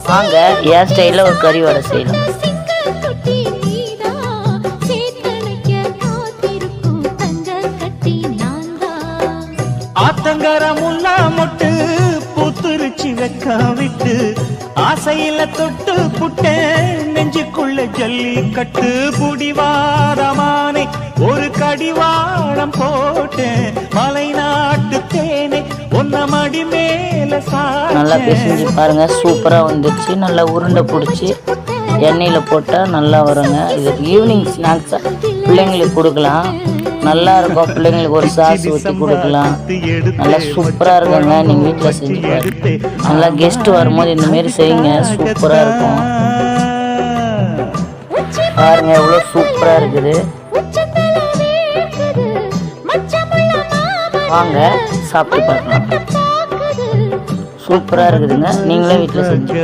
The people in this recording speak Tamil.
வாங்க என் ஸ்டைலில் ஒரு கறி வடை செய்யலாம். ஆத்தங்கர முல்லா மொட்டு பூத்துருச்சி வெக்க விட்டு ஆசையில தொட்டு புட்டே நெஞ்சுக்குள்ள ஜல்லி கட்டு புடிவாரமானே ஒரு கடிவாரம் போட்டேன் மலை நாட்டு தேனே ஒன்ன மடி மேல நல்லா பிசைஞ்சு பாருங்க, சூப்பரா வந்துச்சு. நல்லா உருண்டை பிடிச்சி எண்ணெயில் போட்டால் நல்லா வருங்க. இது ஈவினிங் ஸ்நாக்ஸா பிள்ளைங்களுக்கு கொடுக்கலாம், நல்லா இருக்கும். பிள்ளைங்களுக்கு ஒரு சாஸ் ஊற்றி கொடுக்கலாம், நல்லா சூப்பராக இருக்குங்க. நீங்கள் வீட்டில் செஞ்சு பாருங்க. நல்லா கெஸ்ட் வரும்போது இந்தமாரி செய்யுங்க, சூப்பராக இருக்கும். பாருங்க எவ்வளோ சூப்பராக இருக்குது. வாங்க சாப்பிட்டு பார்க்கலாம். சூப்பராக இருக்குதுங்க. நீங்களே வீட்டில் செஞ்சு